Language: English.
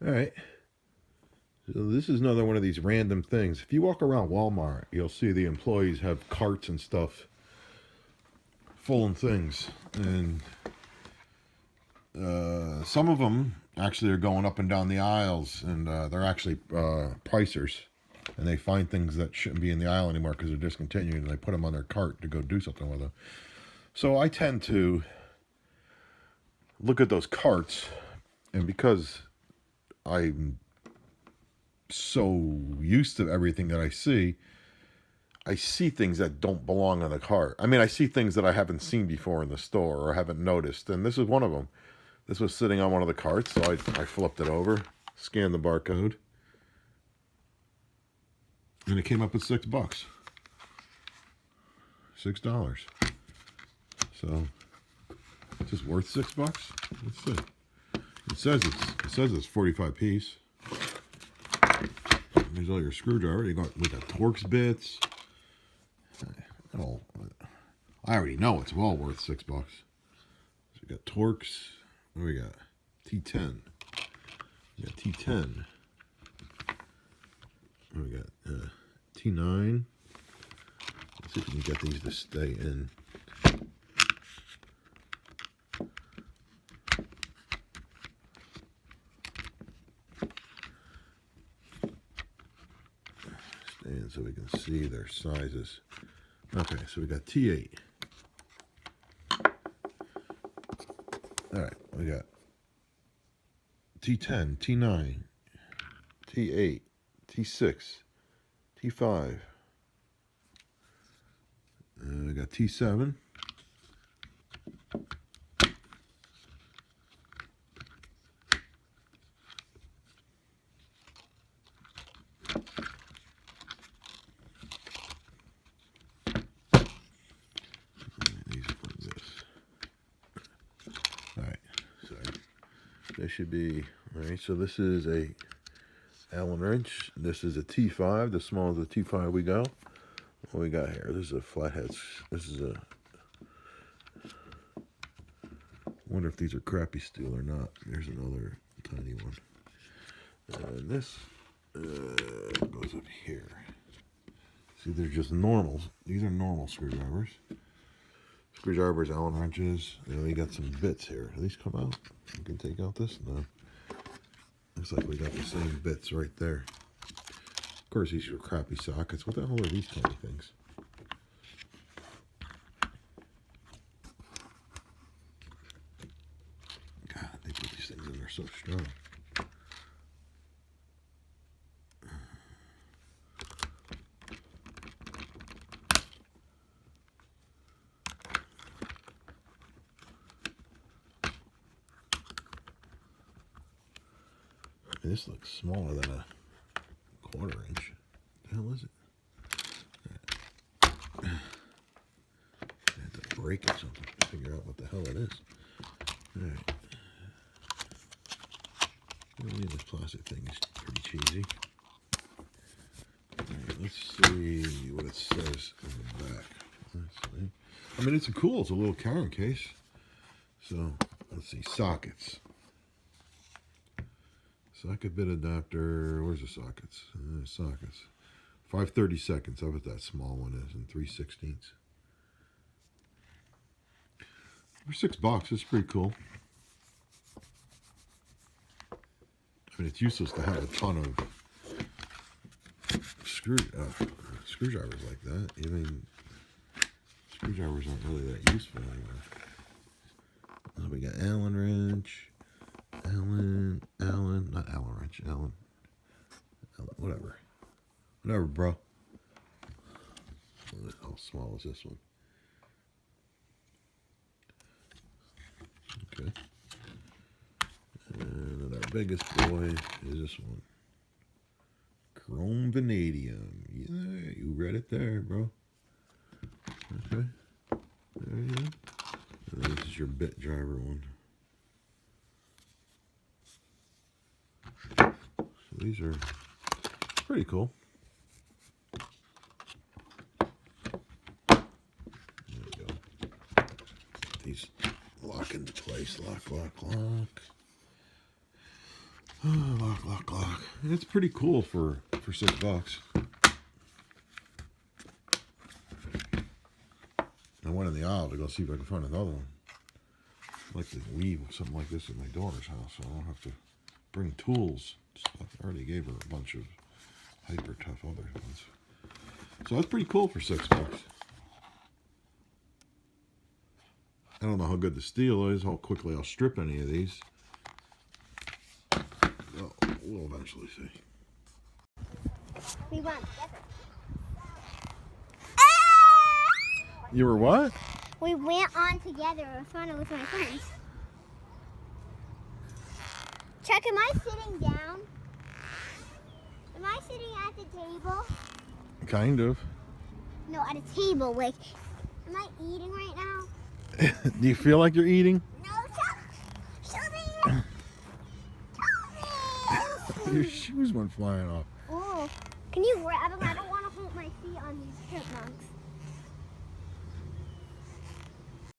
All right. So this is another one of these random things. If you walk around Walmart, you'll see the employees have carts and stuff full of things. And some of them actually are going up and down the aisles, and they're actually pricers. And they find things that shouldn't be in the aisle anymore because they're discontinued, and they put them on their cart to go do something with them. So I tend to look at those carts, and because I'm so used to everything that I see things that don't belong on the cart. I mean, I see things that I haven't seen before in the store or haven't noticed, and this is one of them. This was sitting on one of the carts, so I flipped it over, scanned the barcode, and it came up with $6. $6. So, is this worth $6? Let's see. It says it's 45 piece. There's all your screwdriver. We got Torx bits. I already know it's well worth $6. So we got Torx. What do we got? T10. We got T10. What do we got? T9. Let's see if we can get these to stay in. Stand so we can see their sizes. Okay, so we got T8. All right, we got T10, T9, T8, T6, T5. We got T7. This should be, all right, so this is a Allen wrench. This is a T5, the smallest of the T5 we go. What we got here? This is a flathead. This is a, wonder if these are crappy steel or not. There's another tiny one. And this goes up here. See, they're just normals. These are normal screwdrivers. Screwdrivers, Allen wrenches. And we got some bits here. Do these come out? You can take out this? No. Looks like we got the same bits right there. Of course, these are crappy sockets. What the hell are these tiny things? God, they put these things in there so strong. This looks smaller than a 1/4 inch. What the hell is it? I have to break it something to figure out what the hell it is. Alright. This plastic thing is pretty cheesy. Alright, let's see what it says on the back. Let's see. I mean, it's cool. It's a little carrying case. So, let's see. Sockets. Socket bit adapter. Where's the sockets? Sockets. 5/32. How about that small one is? And 3/16. For $6, it's pretty cool. I mean, it's useless to have a ton of screwdrivers like that. I mean, screwdrivers aren't really that useful anymore. So we got Allen wrench. Not Allen wrench, whatever, bro. How small is this one? Okay. And our biggest boy is this one. Chrome vanadium. Yeah, you read it there, bro. Okay. There you go. And this is your bit driver one. These are pretty cool. There we go. These lock into place. Lock. Lock. It's pretty cool for $6. I went in the aisle to go see if I can find another one. I'd like to leave something like this at my daughter's house, so I don't have to bring tools. Stuff. I already gave her a bunch of hyper tough other ones. So that's pretty cool for $6. I don't know how good the steel is, how quickly I'll strip any of these. Well, we'll eventually see. We went together. You were what? We went on together in front of with my friends. Chuck, am I sitting down? Am I sitting at the table? Kind of. No, at a table. Like, am I eating right now? Do you feel like you're eating? No, Chuck. Show me. Show me. Your shoes went flying off. Oh, can you grab them? I don't want to hold my feet on these chipmunks.